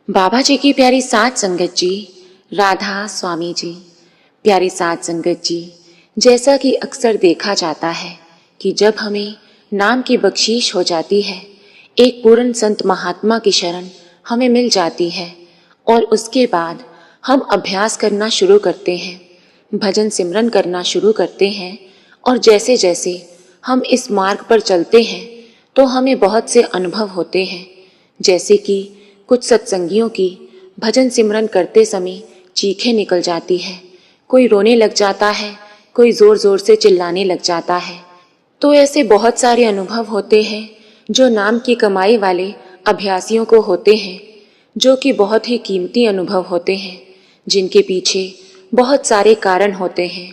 बाबा जी की प्यारी साथ संगत जी, राधा स्वामी जी। प्यारी साथ संगत जी, जैसा कि अक्सर देखा जाता है कि जब हमें नाम की बख्शीश हो जाती है, एक पूर्ण संत महात्मा की शरण हमें मिल जाती है और उसके बाद हम अभ्यास करना शुरू करते हैं, भजन सिमरन करना शुरू करते हैं। और जैसे जैसे हम इस मार्ग पर चलते हैं तो हमें बहुत से अनुभव होते हैं, जैसे कि कुछ सत्संगियों की भजन सिमरन करते समय चीखें निकल जाती है, कोई रोने लग जाता है, कोई जोर जोर से चिल्लाने लग जाता है। तो ऐसे बहुत सारे अनुभव होते हैं जो नाम की कमाई वाले अभ्यासियों को होते हैं, जो कि बहुत ही कीमती अनुभव होते हैं, जिनके पीछे बहुत सारे कारण होते हैं।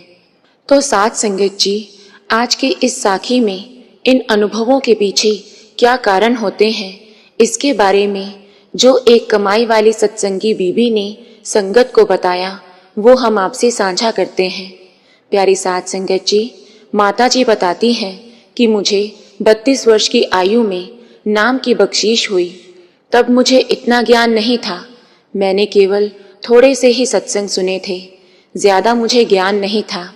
तो साथ संगत जी, आज के इस साखी में इन अनुभवों के पीछे क्या कारण होते हैं, इसके बारे में जो एक कमाई वाली सत्संगी बीबी ने संगत को बताया, वो हम आपसे साझा करते हैं। प्यारी साथ संगत जी, माता जी बताती हैं कि मुझे 32 वर्ष की आयु में नाम की बख्शीश हुई। तब मुझे इतना ज्ञान नहीं था, मैंने केवल थोड़े से ही सत्संग सुने थे, ज्यादा मुझे ज्ञान नहीं था।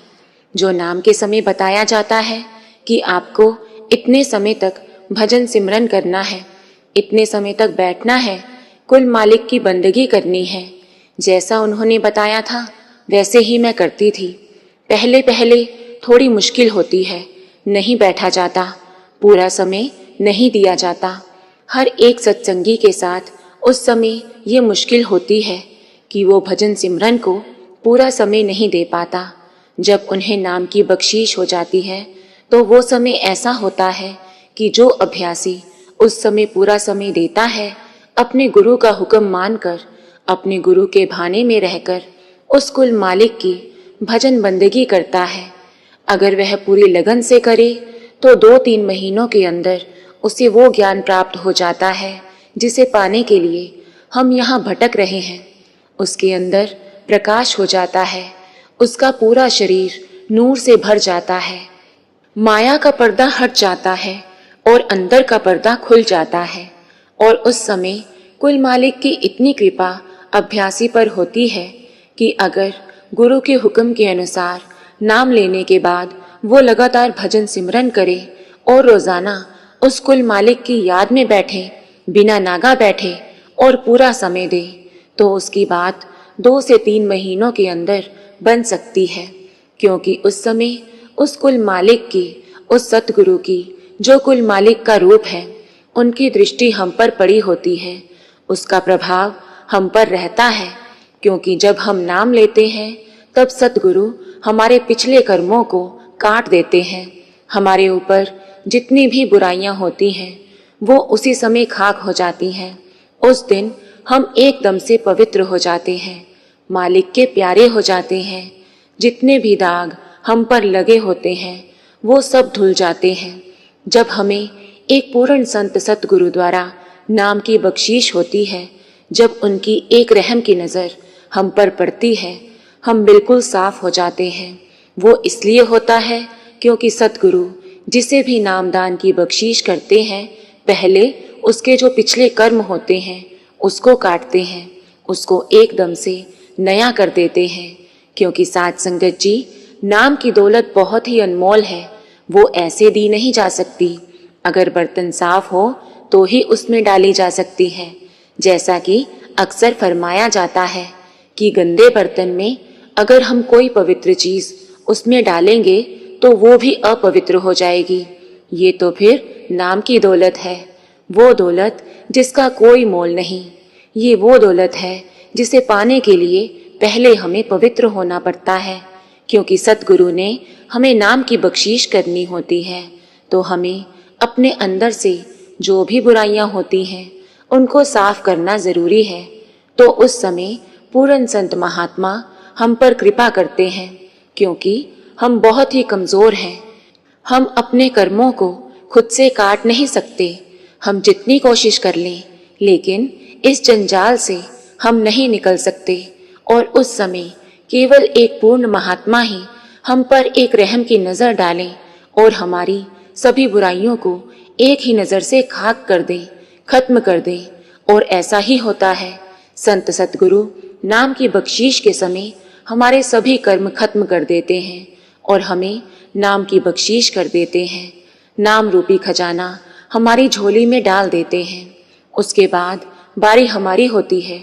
जो नाम के समय बताया जाता है कि आपको इतने समय तक भजन सिमरन करना है, इतने समय तक बैठना है, कुल मालिक की बंदगी करनी है, जैसा उन्होंने बताया था वैसे ही मैं करती थी। पहले पहले थोड़ी मुश्किल होती है, नहीं बैठा जाता, पूरा समय नहीं दिया जाता। हर एक सत्संगी के साथ उस समय ये मुश्किल होती है कि वो भजन सिमरन को पूरा समय नहीं दे पाता। जब उन्हें नाम की बख्शीश हो जाती है तो वो समय ऐसा होता है कि जो अभ्यासी उस समय पूरा समय देता है, अपने गुरु का हुक्म मानकर, अपने गुरु के भाने में रहकर उस कुल मालिक की भजन बंदगी करता है, अगर वह पूरी लगन से करे तो 2-3 महीनों के अंदर उसे वो ज्ञान प्राप्त हो जाता है जिसे पाने के लिए हम यहाँ भटक रहे हैं। उसके अंदर प्रकाश हो जाता है, उसका पूरा शरीर नूर से भर जाता है, माया का पर्दा हट जाता है और अंदर का पर्दा खुल जाता है। और उस समय कुल मालिक की इतनी कृपा अभ्यासी पर होती है कि अगर गुरु के हुक्म के अनुसार नाम लेने के बाद वो लगातार भजन सिमरन करे और रोजाना उस कुल मालिक की याद में बैठे, बिना नागा बैठे और पूरा समय दे, तो उसकी बात 2 से 3 महीनों के अंदर बन सकती है। क्योंकि उस समय उस कुल मालिक की, उस सतगुरु की, जो कुल मालिक का रूप है, उनकी दृष्टि हम पर पड़ी होती है, उसका प्रभाव हम पर रहता है। क्योंकि जब हम नाम लेते हैं तब सतगुरु हमारे पिछले कर्मों को काट देते हैं, हमारे ऊपर जितनी भी बुराइयां होती हैं वो उसी समय खाक हो जाती हैं। उस दिन हम एकदम से पवित्र हो जाते हैं, मालिक के प्यारे हो जाते हैं। जितने भी दाग हम पर लगे होते हैं वो सब धुल जाते हैं। जब हमें एक पूर्ण संत सतगुरु द्वारा नाम की बख्शीश होती है, जब उनकी एक रहम की नज़र हम पर पड़ती है, हम बिल्कुल साफ हो जाते हैं। वो इसलिए होता है क्योंकि सतगुरु जिसे भी नामदान की बख्शीश करते हैं, पहले उसके जो पिछले कर्म होते हैं उसको काटते हैं, उसको एकदम से नया कर देते हैं। क्योंकि साथ संगत जी, नाम की दौलत बहुत ही अनमोल है, वो ऐसे दी नहीं जा सकती। अगर बर्तन साफ हो तो ही उसमें डाली जा सकती है। जैसा कि अक्सर फरमाया जाता है कि गंदे बर्तन में अगर हम कोई पवित्र चीज उसमें डालेंगे तो वो भी अपवित्र हो जाएगी। ये तो फिर नाम की दौलत है, वो दौलत जिसका कोई मोल नहीं। ये वो दौलत है जिसे पाने के लिए पहले हमें पवित्र होना पड़ता है। क्योंकि सतगुरु ने हमें नाम की बख्शीश करनी होती है तो हमें अपने अंदर से जो भी बुराइयां होती हैं उनको साफ करना जरूरी है। तो उस समय पूर्ण संत महात्मा हम पर कृपा करते हैं, क्योंकि हम बहुत ही कमजोर हैं। हम अपने कर्मों को खुद से काट नहीं सकते, हम जितनी कोशिश कर लें, लेकिन इस जंजाल से हम नहीं निकल सकते। और उस समय केवल एक पूर्ण महात्मा ही हम पर एक रहम की नजर डालें और हमारी सभी बुराइयों को एक ही नजर से खाक कर दे, खत्म कर दे। और ऐसा ही होता है संत सतगुरु नाम की बख्शीश के समय हमारे सभी कर्म खत्म कर देते हैं और हमें नाम की बख्शीश कर देते हैं। नाम रूपी खजाना हमारी झोली में डाल देते हैं। उसके बाद बारी हमारी होती है।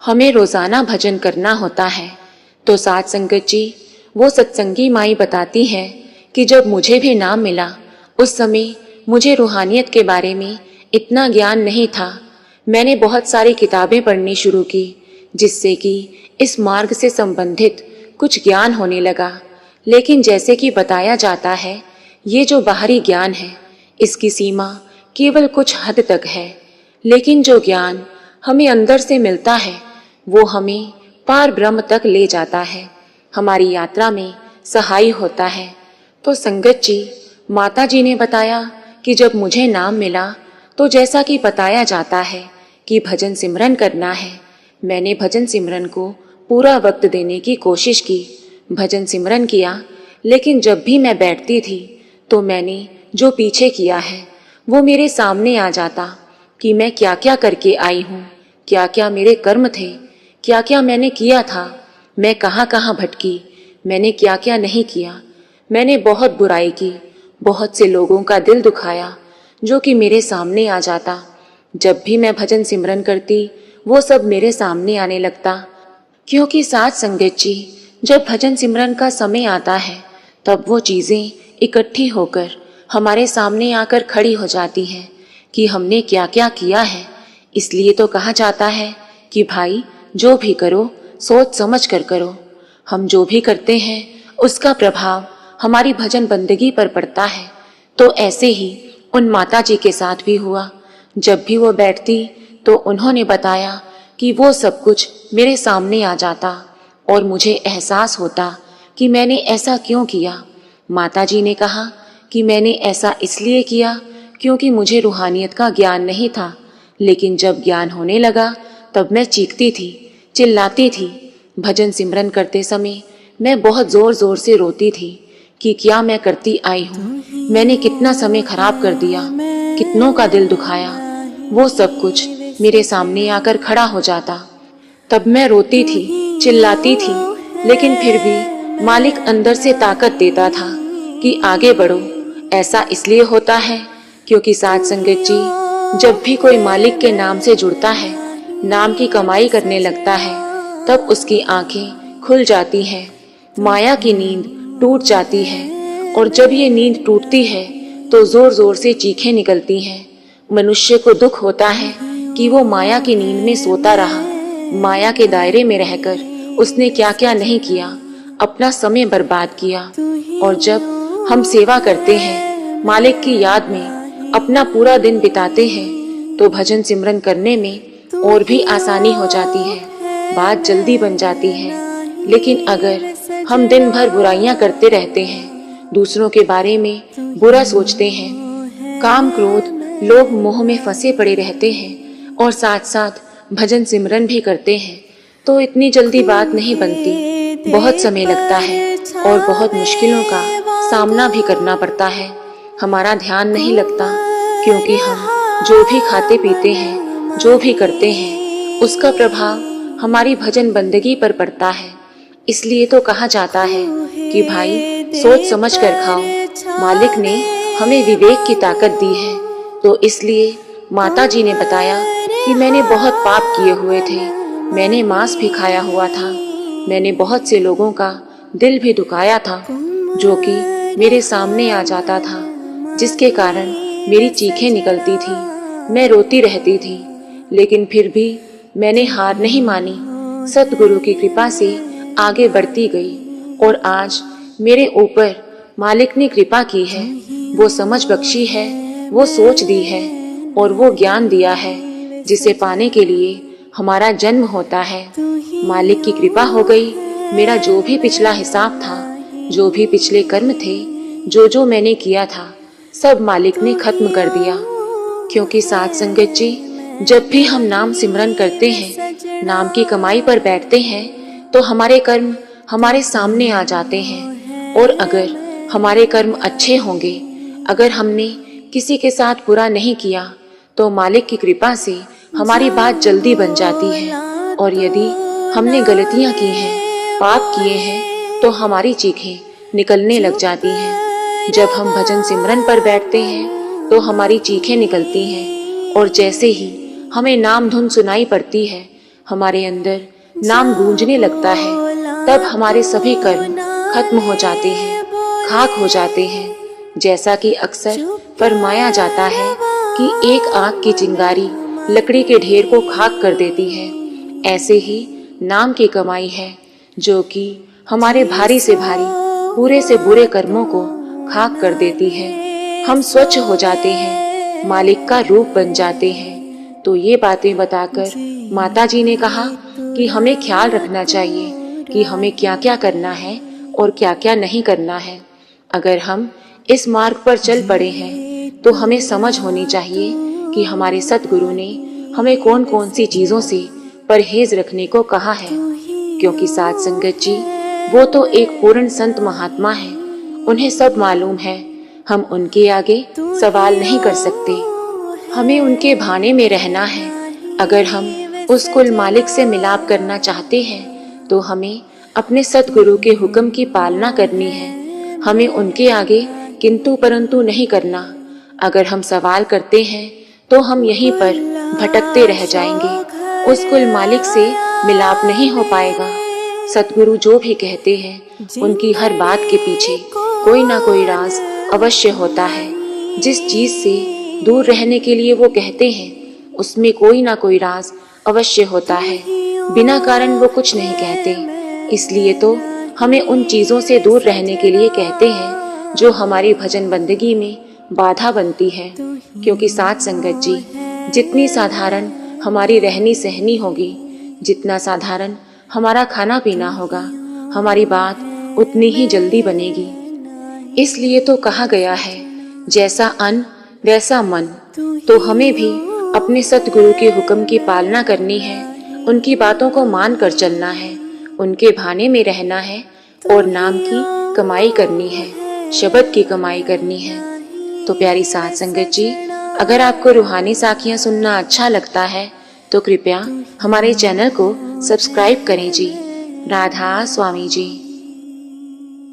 हमें रोजाना भजन करना होता है। तो साथ संगत जी, वो सत्संगी माई बताती है कि जब मुझे भी नाम मिला उस समय मुझे रूहानियत के बारे में इतना ज्ञान नहीं था। मैंने बहुत सारी किताबें पढ़नी शुरू की जिससे कि इस मार्ग से संबंधित कुछ ज्ञान होने लगा। लेकिन जैसे कि बताया जाता है, ये जो बाहरी ज्ञान है इसकी सीमा केवल कुछ हद तक है, लेकिन जो ज्ञान हमें अंदर से मिलता है वो हमें पार ब्रह्म तक ले जाता है, हमारी यात्रा में सहाय होता है। तो संगत जी, माता जी ने बताया कि जब मुझे नाम मिला तो जैसा कि बताया जाता है कि भजन सिमरन करना है, मैंने भजन सिमरन को पूरा वक्त देने की कोशिश की। भजन सिमरन किया, लेकिन जब भी मैं बैठती थी तो मैंने जो पीछे किया है वो मेरे सामने आ जाता कि मैं क्या क्या करके आई हूँ, क्या क्या मेरे कर्म थे, क्या क्या मैंने किया था, मैं कहाँ कहाँ भटकी, मैंने क्या क्या नहीं किया। मैंने बहुत बुराई की, बहुत से लोगों का दिल दुखाया जो कि मेरे सामने आ जाता। जब भी मैं भजन सिमरन करती वो सब मेरे सामने आने लगता। क्योंकि साथ संगत जी, जब भजन सिमरन का समय आता है तब वो चीजें इकट्ठी होकर हमारे सामने आकर खड़ी हो जाती हैं कि हमने क्या क्या किया है। इसलिए तो कहा जाता है कि भाई जो भी करो सोच समझ कर करो। हम जो भी करते हैं उसका प्रभाव हमारी भजन बंदगी पर पड़ता है। तो ऐसे ही उन माता जी के साथ भी हुआ। जब भी वो बैठती तो उन्होंने बताया कि वो सब कुछ मेरे सामने आ जाता और मुझे एहसास होता कि मैंने ऐसा क्यों किया। माता जी ने कहा कि मैंने ऐसा इसलिए किया क्योंकि मुझे रूहानियत का ज्ञान नहीं था, लेकिन जब ज्ञान होने लगा तब मैं चीखती थी, चिल्लाती थी। भजन सिमरन करते समय मैं बहुत जोर जोर से रोती थी कि क्या मैं करती आई हूँ, मैंने कितना समय खराब कर दिया, कितनों का दिल दुखाया। वो सब कुछ मेरे सामने आकर खड़ा हो जाता। तब मैं रोती थी, चिल्लाती थी, लेकिन फिर भी मालिक अंदर से ताकत देता था कि आगे बढ़ो। ऐसा इसलिए होता है क्योंकि साथ संगत जी, जब भी कोई मालिक के नाम से जुड़ता है, नाम की कमाई करने लगता है, तब उसकी आंखें खुल जाती हैं, माया की नींद टूट जाती है। और जब ये नींद टूटती है तो जोर जोर से चीखें निकलती हैं। मनुष्य को दुख होता है कि वो माया की नींद में सोता रहा। माया के दायरे में रहकर उसने क्या क्या नहीं किया, अपना समय बर्बाद किया। और जब हम सेवा करते हैं, मालिक की याद में अपना पूरा दिन बिताते हैं, तो भजन सिमरन करने में और भी आसानी हो जाती है, बात जल्दी बन जाती है। लेकिन अगर हम दिन भर बुराइयां करते रहते हैं, दूसरों के बारे में बुरा सोचते हैं, काम क्रोध लोभ मोह में फंसे पड़े रहते हैं और साथ साथ भजन सिमरन भी करते हैं, तो इतनी जल्दी बात नहीं बनती। बहुत समय लगता है और बहुत मुश्किलों का सामना भी करना पड़ता है। हमारा ध्यान नहीं लगता क्योंकि हम जो भी खाते पीते हैं, जो भी करते हैं, उसका प्रभाव हमारी भजन बंदगी पर पड़ता है। इसलिए तो कहा जाता है कि भाई सोच समझ कर खाओ। मालिक ने हमें विवेक की ताकत दी है। तो इसलिए माता जी ने बताया कि मैंने बहुत पाप किए हुए थे, मैंने मांस भी खाया हुआ था, मैंने बहुत से लोगों का दिल भी दुखाया था, जो कि मेरे सामने आ जाता था, जिसके कारण मेरी चीखें निकलती थी, मैं रोती रहती थी। लेकिन फिर भी मैंने हार नहीं मानी, सतगुरु की कृपा से आगे बढ़ती गई और आज मेरे ऊपर मालिक ने कृपा की है, वो समझ बख्शी है, वो सोच दी है और वो ज्ञान दिया है जिसे पाने के लिए हमारा जन्म होता है। मालिक की कृपा हो गई। मेरा जो भी पिछला हिसाब था, जो भी पिछले कर्म थे, जो मैंने किया था, सब मालिक ने खत्म कर दिया। क्योंकि साथ संगत जी, जब भी हम नाम सिमरन करते हैं, नाम की कमाई पर बैठते हैं, तो हमारे कर्म हमारे सामने आ जाते हैं। और अगर हमारे कर्म अच्छे होंगे, अगर हमने किसी के साथ बुरा नहीं किया, तो मालिक की कृपा से हमारी बात जल्दी बन जाती है। और यदि हमने गलतियां की हैं, पाप किए हैं, तो हमारी चीखें निकलने लग जाती हैं। जब हम भजन सिमरन पर बैठते हैं तो हमारी चीखें निकलती हैं, और जैसे ही हमें नाम धुन सुनाई पड़ती है, हमारे अंदर नाम गूंजने लगता है। तब हमारे सभी कर्म खत्म हो जाते हैं, खाक हो जाते हैं। जैसा कि अक्सर फरमाया जाता है कि एक आग की चिंगारी लकड़ी के ढेर को खाक कर देती है, ऐसे ही नाम की कमाई है जो कि हमारे भारी से भारी, बुरे से बुरे कर्मों को खाक कर देती है। हम स्वच्छ हो जाते हैं, मालिक का रूप बन जाते हैं। तो ये बातें बताकर माता जी ने कहा कि हमें ख्याल रखना चाहिए कि हमें क्या क्या करना है और क्या क्या नहीं करना है। अगर हम इस मार्ग पर चल पड़े हैं तो हमें समझ होनी चाहिए कि हमारे सतगुरु ने हमें कौन कौन सी चीजों से परहेज रखने को कहा है, क्योंकि साध संगत जी वो तो एक पूर्ण संत महात्मा है, उन्हें सब मालूम है। हम उनके आगे सवाल नहीं कर सकते, हमें उनके भाने में रहना है। अगर हम उस कुल मालिक से मिलाप करना चाहते हैं तो हमें अपने सतगुरु के हुक्म की पालना करनी है। हमें उनके आगे किंतु परंतु नहीं करना। अगर हम सवाल करते हैं तो हम यहीं पर भटकते रह जाएंगे, उस कुल मालिक से मिलाप नहीं हो पाएगा। सतगुरु जो भी कहते हैं उनकी हर बात के पीछे कोई ना कोई राज अवश्य होता है। जिस चीज से दूर रहने के लिए वो कहते हैं उसमें कोई ना कोई राज अवश्य होता है, बिना कारण वो कुछ नहीं कहते। इसलिए तो हमें उन चीजों से दूर रहने के लिए कहते हैं जो हमारी भजन बंदगी में बाधा बनती है। क्योंकि साध संगत जी जितनी साधारण हमारी रहनी सहनी होगी, जितना साधारण हमारा खाना पीना होगा, हमारी बात उतनी ही जल्दी बनेगी। इसलिए तो कहा गया है जैसा अन्न वैसा मन। तो हमें भी अपने सतगुरु के हुक्म की पालना करनी है, उनकी बातों को मान कर चलना है, उनके भाने में रहना है और नाम की कमाई करनी है, शब्द की कमाई करनी है। तो प्यारी साध संगत जी, अगर आपको रूहानी साखियां सुनना अच्छा लगता है तो कृपया हमारे चैनल को सब्सक्राइब करें जी। राधा स्वामी जी।